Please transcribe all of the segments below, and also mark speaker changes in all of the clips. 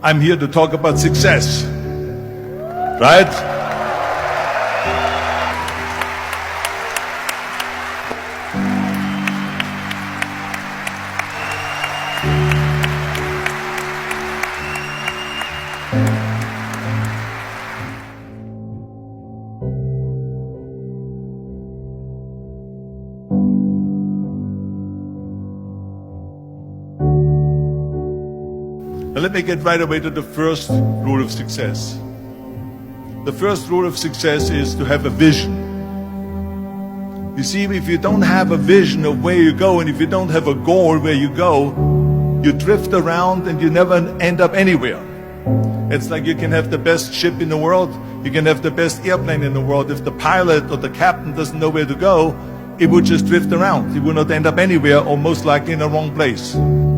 Speaker 1: I'm here to talk about success, right? Let me get right away to the first rule of success. The first rule of success is to have a vision. You see, if you don't have a vision of where you go, and if you don't have a goal where you go, you drift around and you never end up anywhere. It's like you can have the best ship in the world, you can have the best airplane in the world. If the pilot or the captain doesn't know where to go, it would just drift around. It would not end up anywhere, or most likely in the wrong place.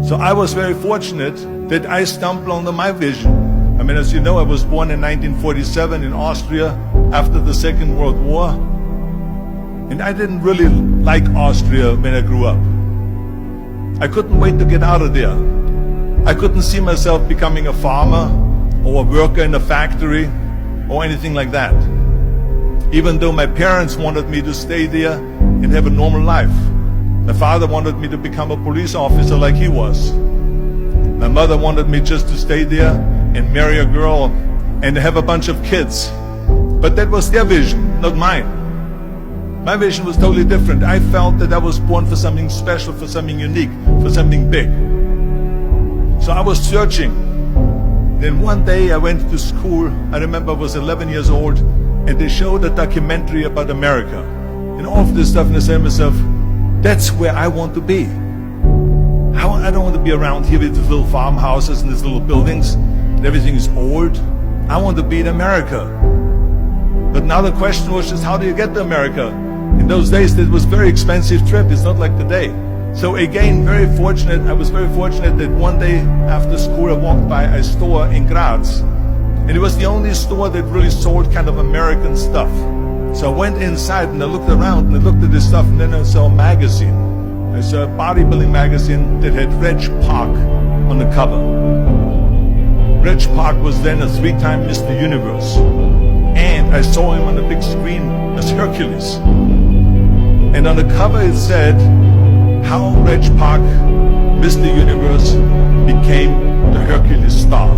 Speaker 1: So I was very fortunate that I stumbled onto my vision. I mean, as you know, I was born in 1947 in Austria after the Second World War. And I didn't really like Austria when I grew up. I couldn't wait to get out of there. I couldn't see myself becoming a farmer or a worker in a factory or anything like that. Even though my parents wanted me to stay there and have a normal life. My father wanted me to become a police officer like he was. My mother wanted me just to stay there and marry a girl and have a bunch of kids. But that was their vision, not mine. My vision was totally different. I felt that I was born for something special, for something unique, for something big. So I was searching. Then one day I went to school. I remember I was 11 years old, and they showed a documentary about America. And all of this stuff, and I said to myself, that's where I want to be. I don't want to be around here with these little farmhouses and these little buildings, and everything is old. I want to be in America. But now the question was just, how do you get to America? In those days, it was a very expensive trip. It's not like today. So again, I was very fortunate that one day after school, I walked by a store in Graz. And it was the only store that really sold kind of American stuff. So I went inside and I looked around and I looked at this stuff, and then I saw a magazine. I saw a bodybuilding magazine that had Reg Park on the cover. Reg Park was then a 3-time Mr. Universe. And I saw him on the big screen as Hercules. And on the cover it said, how Reg Park, Mr. Universe, became the Hercules star.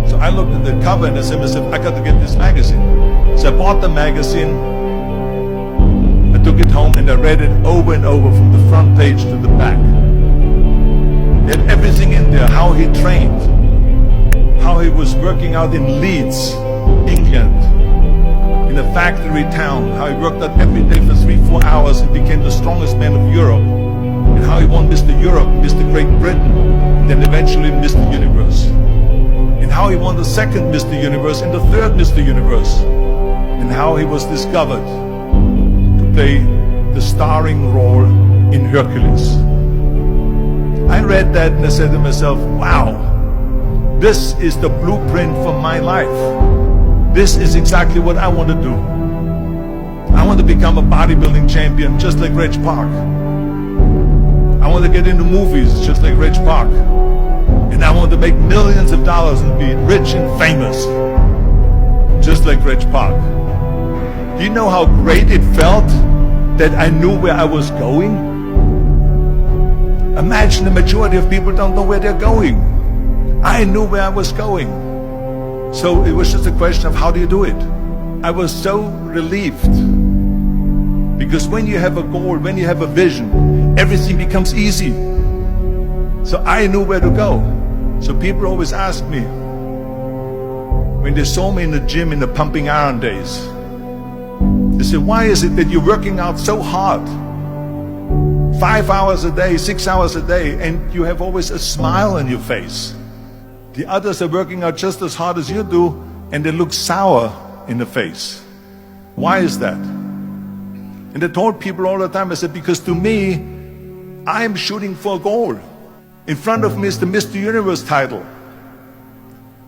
Speaker 1: So I looked at the cover and I said to myself, I got to get this magazine. So I bought the magazine. I took it home and I read it over and over from the front page to the back. It had everything in there, how he trained, how he was working out in Leeds, England, in a factory town, how he worked out every day for 3-4 hours and became the strongest man of Europe, and how he won Mr. Europe, Mr. Great Britain, and then eventually Mr. Universe, and how he won the second Mr. Universe and the third Mr. Universe, and how he was discovered play the starring role in Hercules. I read that and I said to myself, wow, this is the blueprint for my life. This is exactly what I want to do. I want to become a bodybuilding champion just like Reg Park. I want to get into movies just like Reg Park. And I want to make millions of dollars and be rich and famous just like Reg Park. Do you know how great it felt that I knew where I was going? Imagine the majority of people don't know where they're going. I knew where I was going. So it was just a question of how do you do it? I was so relieved. Because when you have a goal, when you have a vision, everything becomes easy. So I knew where to go. So people always ask me, when they saw me in the gym in the pumping iron days, they said, why is it that you're working out so hard? 5 hours a day, 6 hours a day, and you have always a smile on your face. The others are working out just as hard as you do, and they look sour in the face. Why is that? And I told people all the time, I said, because to me, I'm shooting for a goal. In front of me is the Mr. Universe title.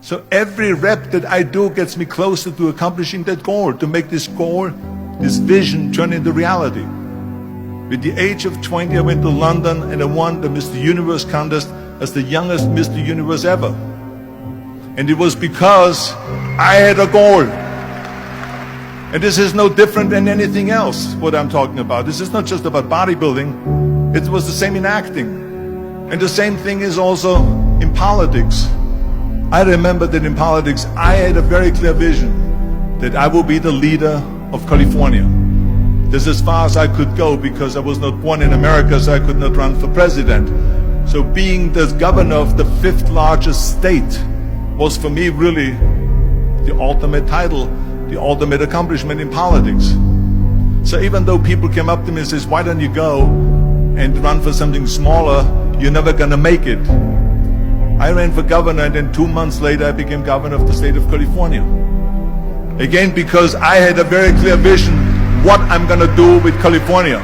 Speaker 1: So every rep that I do gets me closer to accomplishing that goal, to make this goal, this vision turn into reality. With the age of 20, I went to London and I won the Mr. Universe contest as the youngest Mr. Universe ever. And it was because I had a goal. And this is no different than anything else, what I'm talking about. This is not just about bodybuilding. It was the same in acting. And the same thing is also in politics. I remember that in politics, I had a very clear vision that I will be the leader of California. This is as far as I could go because I was not born in America, so I could not run for president. So being the governor of the 5th largest state was for me really the ultimate title, the ultimate accomplishment in politics. So even though people came up to me and says, why don't you go and run for something smaller, you're never gonna make it. I ran for governor, and then 2 months later I became governor of the state of California. Again, because I had a very clear vision what I'm gonna do with California.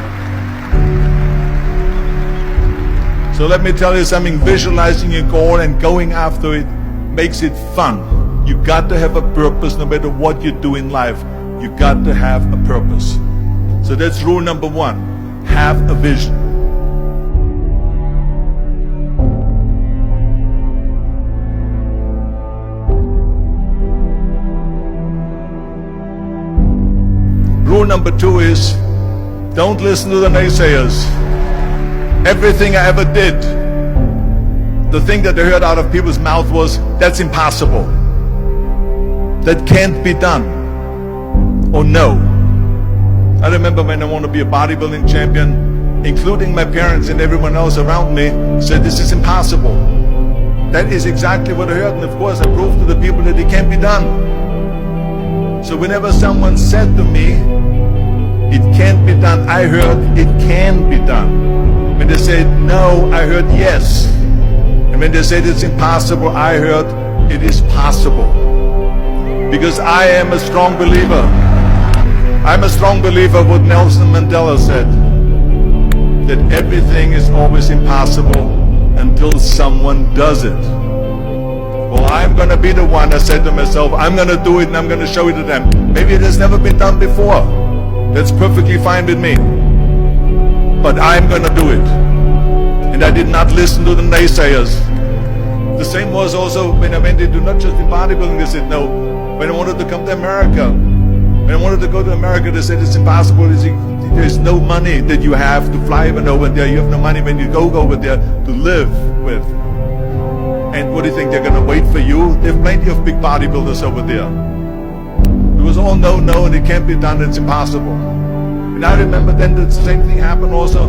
Speaker 1: So let me tell you something, visualizing your goal and going after it makes it fun. You got to have a purpose no matter what you do in life. You got to have a purpose. So that's rule number 1, have a vision. Rule number 2 is, don't listen to the naysayers. Everything I ever did, the thing that I heard out of people's mouth was, that's impossible. That can't be done. Or no. I remember when I wanted to be a bodybuilding champion, including my parents and everyone else around me, said this is impossible. That is exactly what I heard, and of course I proved to the people that it can't be done. So whenever someone said to me, it can't be done, I heard it can be done. When they said no, I heard yes. And when they said it's impossible, I heard it is possible. Because I am a strong believer. I'm a strong believer of what Nelson Mandela said, that everything is always impossible until someone does it. Well, I'm going to be the one that said to myself, I'm going to do it and I'm going to show it to them. Maybe it has never been done before. That's perfectly fine with me. But I'm going to do it. And I did not listen to the naysayers. The same was also when I went into not just in bodybuilding, they said no. When I wanted to come to America, when I wanted to go to America, they said it's impossible. There's no money that you have to fly even over there. You have no money when you go over there to live with. And what do you think, they're going to wait for you? There have plenty of big bodybuilders over there. It was all no, no, and it can't be done, it's impossible. And I remember then the same thing happened also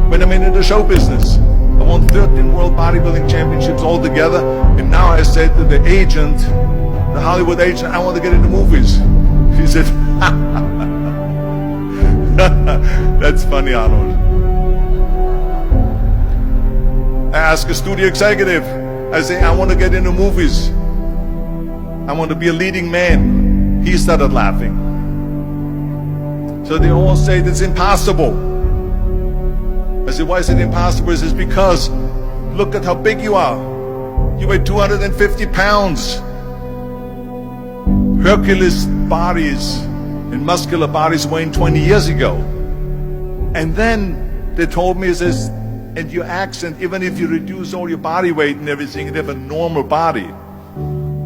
Speaker 1: when I went into the show business. I won 13 world bodybuilding championships altogether, and now I said to the agent, the Hollywood agent, I want to get into movies. He said, that's funny, Arnold. I asked a studio executive, I say, I want to get into movies. I want to be a leading man. He started laughing. So they all say it's impossible. I said, why is it impossible? He says, because look at how big you are. You weigh 250 pounds. Hercules bodies and muscular bodies weighing 20 years ago. And then they told me, it says, and your accent, even if you reduce all your body weight and everything and have a normal body,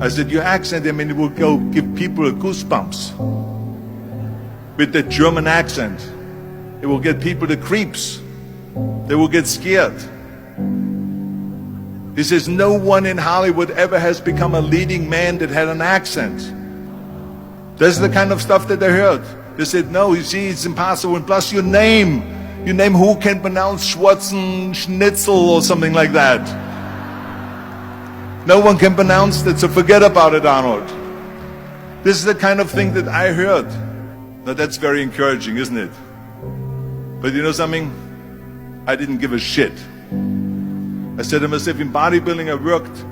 Speaker 1: I said, your accent, I mean, it will go give people goosebumps. With the German accent, it will get people the creeps. They will get scared. He says, no one in Hollywood ever has become a leading man that had an accent. That's the kind of stuff that they heard. They said, no, you see, it's impossible. And plus your name who can pronounce Schwarzenschnitzel or something like that. No one can pronounce that, so forget about it, Arnold. This is the kind of thing that I heard. Now that's very encouraging, isn't it? But you know something? I didn't give a shit. I said to myself, in bodybuilding I worked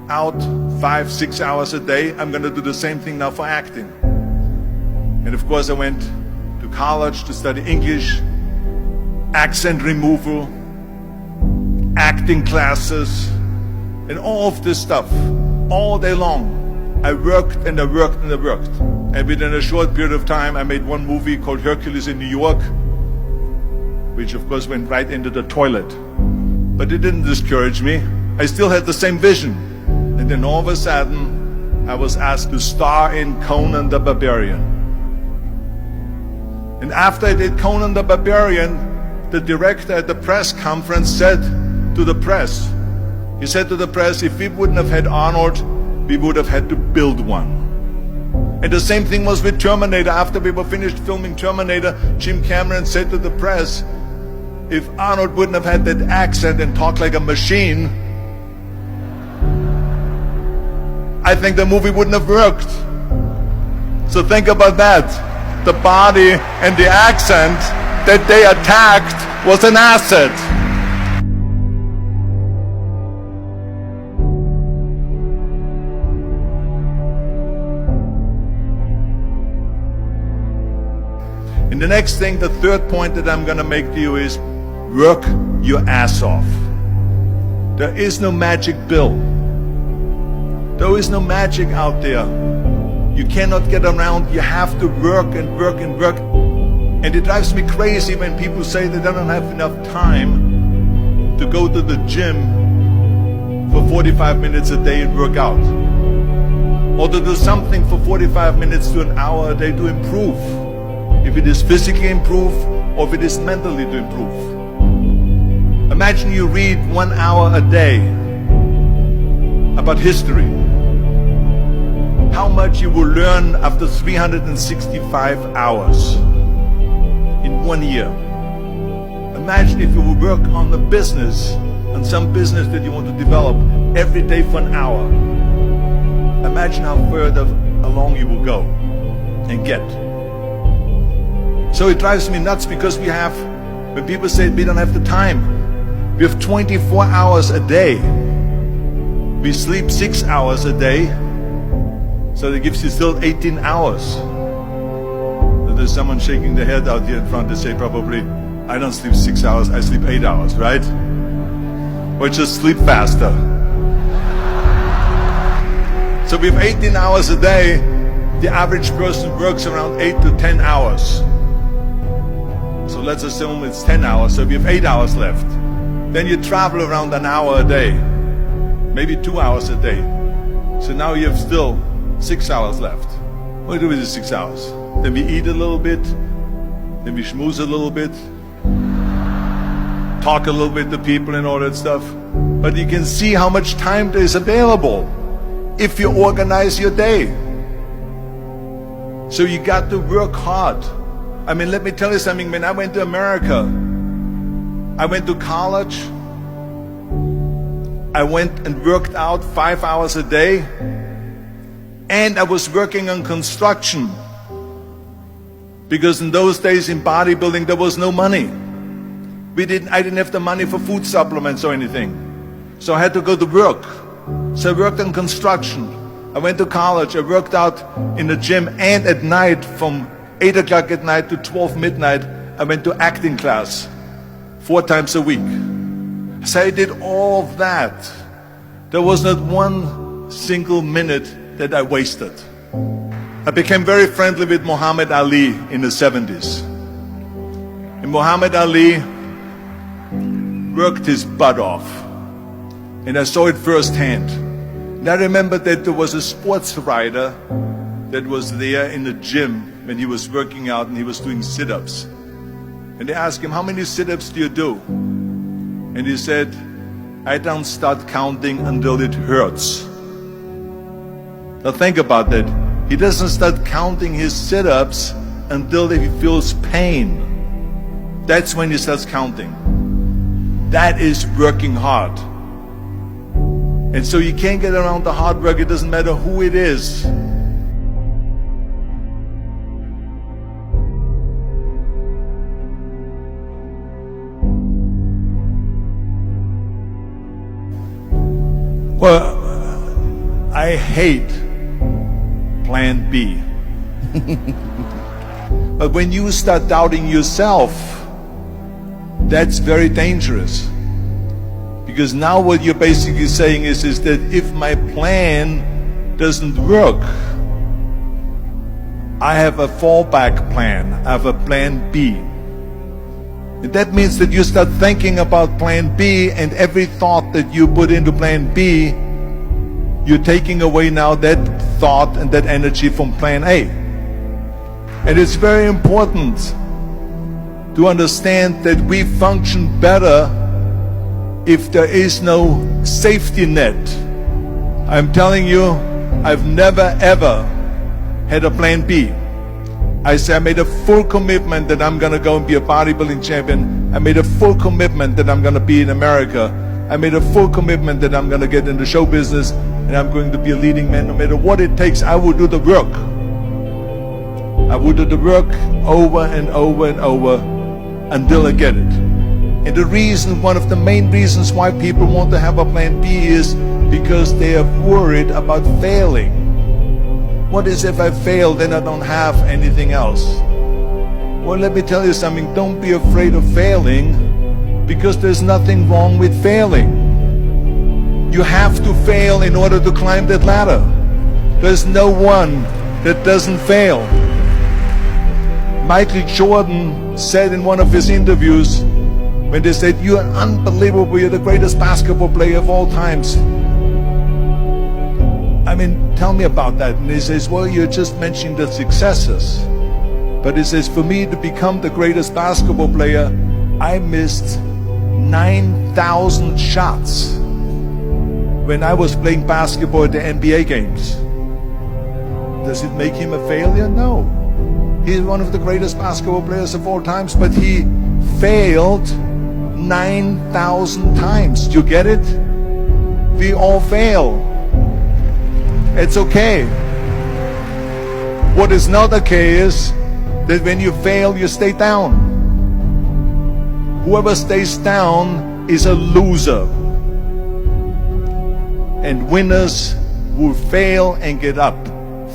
Speaker 1: out 5-6 hours a day. I'm going to do the same thing now for acting. And of course I went to college to study English, accent removal, acting classes, and all of this stuff, all day long. I worked and I worked and I worked. And within a short period of time, I made one movie called Hercules in New York, which of course went right into the toilet. But it didn't discourage me. I still had the same vision. And then all of a sudden, I was asked to star in Conan the Barbarian. And after I did Conan the Barbarian, the director at the press conference said to the press, he said to the press, if we wouldn't have had Arnold, we would have had to build one. And the same thing was with Terminator. After we were finished filming Terminator, Jim Cameron said to the press, if Arnold wouldn't have had that accent and talked like a machine, I think the movie wouldn't have worked. So think about that. The body and the accent that they attacked was an asset. And the next thing, the third point that I'm going to make to you is work your ass off. There is no magic pill. There is no magic out there. You cannot get around. You have to work and work and work. And it drives me crazy when people say they don't have enough time to go to the gym for 45 minutes a day and work out. Or to do something for 45 minutes to an hour a day to improve. If it is physically improve or if it is mentally to improve. Imagine you read 1 hour a day about history. How much you will learn after 365 hours in 1 year. Imagine if you will work on the business, on some business that you want to develop every day for an hour. Imagine how further along you will go and get. So it drives me nuts because we have, when people say we don't have the time, we have 24 hours a day. We sleep 6 hours a day, so that gives you still 18 hours. So there's someone shaking their head out here in front to say probably, I don't sleep 6 hours, I sleep 8 hours, right? Or just sleep faster. So we have 18 hours a day. The average person works around 8 to 10 hours. So let's assume it's 10 hours, so we have 8 hours left. Then you travel around an hour a day, maybe 2 hours a day. So now you have still 6 hours left. What do we do with the 6 hours? Then we eat a little bit, then we schmooze a little bit, talk a little bit to people and all that stuff. But you can see how much time there is available if you organize your day. So you got to work hard. I mean, let me tell you something. When I went to America, I went to college. I went and worked out 5 hours a day. And I was working on construction. Because in those days in bodybuilding, there was no money. I didn't have the money for food supplements or anything. So I had to go to work. So I worked on construction. I went to college. I worked out in the gym. And at night from 8 o'clock at night to 12 midnight, I went to acting class 4 times a week. So I did all of that. There was not one single minute that I wasted. I became very friendly with Muhammad Ali in the 70s. And Muhammad Ali worked his butt off. And I saw it firsthand. And I remember that there was a sports writer that was there in the gym when he was working out and he was doing sit-ups. And they asked him, how many sit-ups do you do? And he said, I don't start counting until it hurts. Now think about that. He doesn't start counting his sit-ups until he feels pain. That's when he starts counting. That is working hard. And so you can't get around the hard work. It doesn't matter who it is. Well, I hate plan B. But when you start doubting yourself, that's very dangerous. Because now what you're basically saying is that if my plan doesn't work, I have a fallback plan. I have a plan B. And that means that you start thinking about plan B, and every thought that you put into plan B, you're taking away now that thought and that energy from plan A. And it's very important to understand that we function better if there is no safety net. I'm telling you, I've never ever had a plan B. I made a full commitment that I'm gonna go and be a bodybuilding champion. I made a full commitment that I'm gonna be in America. I made a full commitment that I'm gonna get into show business and I'm going to be a leading man. No matter what it takes, I will do the work. I will do the work over and over and over until I get it. And the reason, one of the main reasons why people want to have a plan B is because they are worried about failing. What is if I fail, then I don't have anything else? Well, let me tell you something. Don't be afraid of failing, because there's nothing wrong with failing. You have to fail in order to climb that ladder. There's no one that doesn't fail. Michael Jordan said in one of his interviews, when they said, "You're unbelievable, you're the greatest basketball player of all times. I mean, tell me about that." And he says, "Well, you're just mentioning the successes." But he says, "For me to become the greatest basketball player, I missed 9,000 shots when I was playing basketball at the NBA games." Does it make him a failure? No. He's one of the greatest basketball players of all times, but he failed 9,000 times. Do you get it? We all fail. It's okay. What is not okay is that when you fail, you stay down. Whoever stays down is a loser. And winners will fail and get up.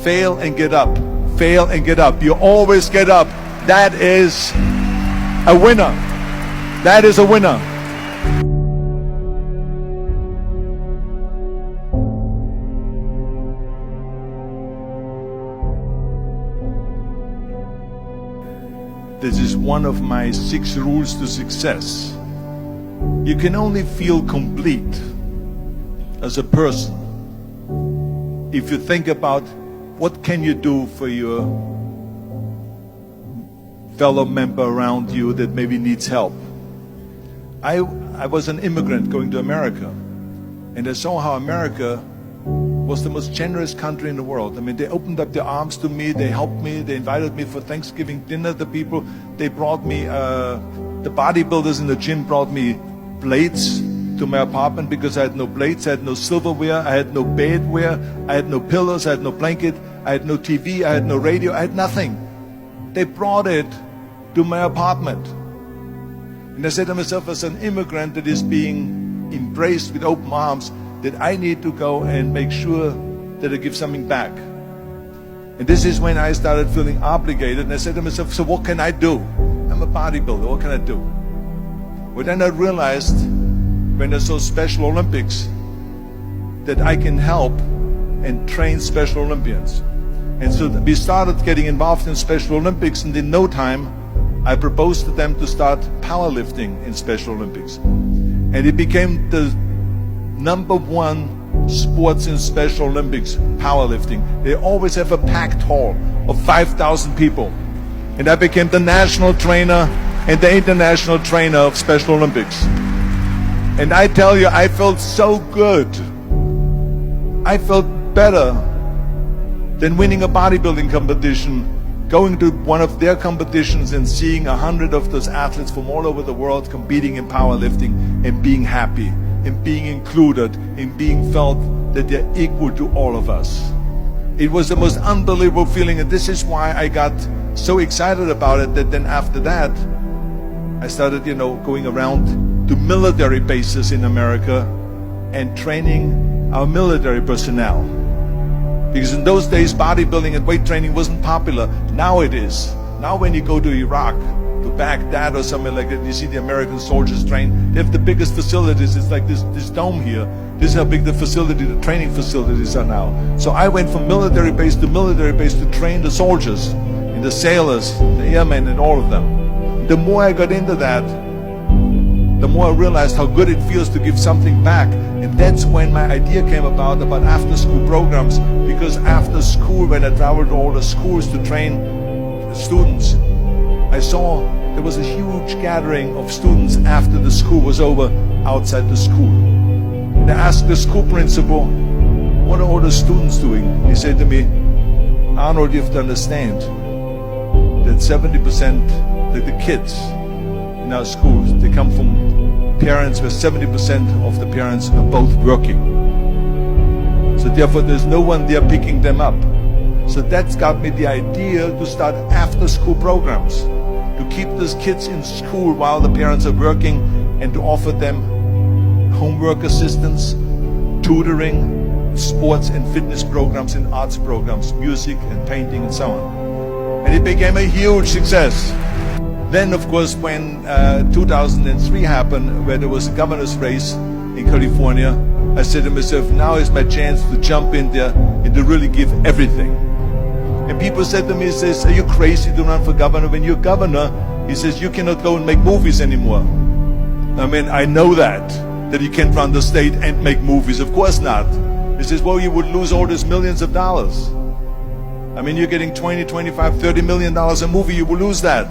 Speaker 1: Fail and get up. Fail and get up. You always get up. That is a winner. That is a winner. This is one of my 6 rules to success. You can only feel complete as a person if you think about what can you do for your fellow member around you that maybe needs help. I was an immigrant going to America, and I saw how America was the most generous country in the world. I mean, they opened up their arms to me, they helped me, they invited me for Thanksgiving dinner. The people, they brought me, the bodybuilders in the gym brought me plates to my apartment because I had no plates, I had no silverware, I had no bedware, I had no pillows, I had no blanket, I had no TV, I had no radio, I had nothing. They brought it to my apartment. And I said to myself, as an immigrant that is being embraced with open arms, that I need to go and make sure that I give something back. And this is when I started feeling obligated, and I said to myself, so what can I do? I'm a bodybuilder, what can I do? Well, then I realized, when I saw Special Olympics, that I can help and train Special Olympians. And so we started getting involved in Special Olympics, and in no time, I proposed to them to start powerlifting in Special Olympics. And it became the #1 sports in Special Olympics, powerlifting. They always have a packed hall of 5,000 people. And I became the national trainer and the international trainer of Special Olympics. And I tell you, I felt so good. I felt better than winning a bodybuilding competition, going to one of their competitions and seeing 100 of those athletes from all over the world competing in powerlifting and being happy and being included and being felt that they're equal to all of us. It was the most unbelievable feeling, and this is why I got so excited about it that then after that I started, going around to military bases in America and training our military personnel. Because in those days, bodybuilding and weight training wasn't popular. Now it is. Now when you go to Iraq, to Baghdad or something like that, you see the American soldiers train. They have the biggest facilities. It's like this dome here. This is how big the training facilities are now. So I went from military base to military base to train the soldiers and the sailors, the airmen and all of them. The more I got into that, the more I realized how good it feels to give something back. And that's when my idea came about after-school programs, because after school, when I traveled to all the schools to train students, I saw there was a huge gathering of students after the school was over outside the school. And I asked the school principal, what are all the students doing? He said to me, Arnold, you have to understand that 70% of the kids in our schools, they come from parents where 70% of the parents are both working. So therefore there's no one there picking them up. So that's got me the idea to start after school programs, to keep these kids in school while the parents are working, and to offer them homework assistance, tutoring, sports and fitness programs and arts programs, music and painting and so on. And it became a huge success. Then, of course, when 2003 happened, where there was a governor's race in California, I said to myself, now is my chance to jump in there and to really give everything. And people said to me, are you crazy to run for governor? When you're governor, he says, you cannot go and make movies anymore. I mean, I know that you can't run the state and make movies. Of course not. He says, well, you would lose all these millions of dollars. I mean, you're getting 20, 25, 30 million dollars a movie, you will lose that.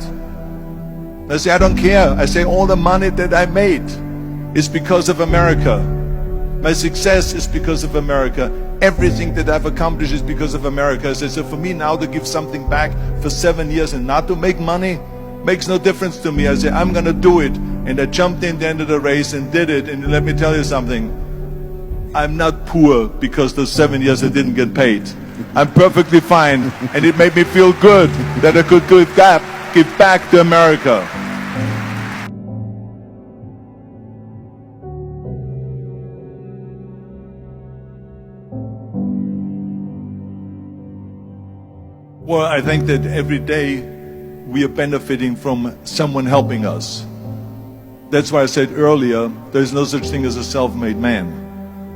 Speaker 1: I say, I don't care. I say, all the money that I made is because of America. My success is because of America. Everything that I've accomplished is because of America. I say, so for me now to give something back for 7 years and not to make money makes no difference to me. I say, I'm going to do it. And I jumped in the end of the race and did it. And let me tell you something. I'm not poor because those 7 years I didn't get paid. I'm perfectly fine. And it made me feel good that I could give back to America. Well, I think that every day we are benefiting from someone helping us. That's why I said earlier, there's no such thing as a self-made man.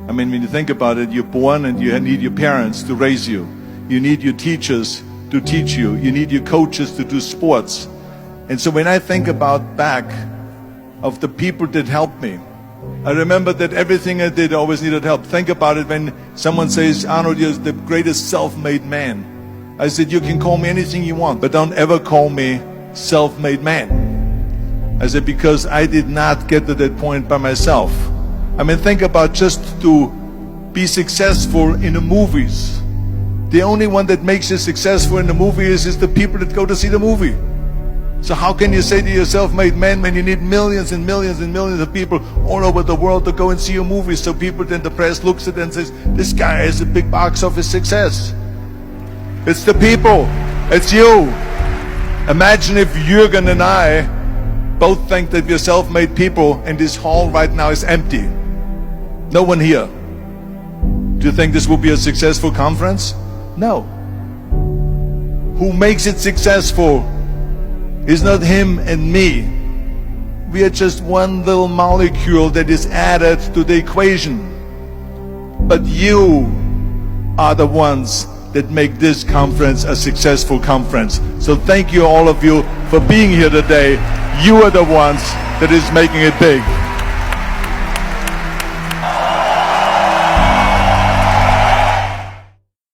Speaker 1: I mean, when you think about it, you're born and you need your parents to raise you. You need your teachers to teach you. You need your coaches to do sports. And so when I think about back of the people that helped me, I remember that everything I did always needed help. Think about it when someone says, Arnold, you're the greatest self-made man. I said, you can call me anything you want, but don't ever call me self-made man. I said, because I did not get to that point by myself. I mean, think about just to be successful in the movies. The only one that makes you successful in the movie is the people that go to see the movie. So how can you say to your self-made man when you need millions and millions and millions of people all over the world to go and see your movie? So people, then the press looks at it and says, this guy is a big box office success. It's the people. It's you. Imagine if Jürgen and I both think that we're self-made people and this hall right now is empty. No one here. Do you think this will be a successful conference? No. Who makes it successful is not him and me. We are just one little molecule that is added to the equation. But you are the ones that make this conference a successful conference. So thank you all of you for being here today. You are the ones that is making it big.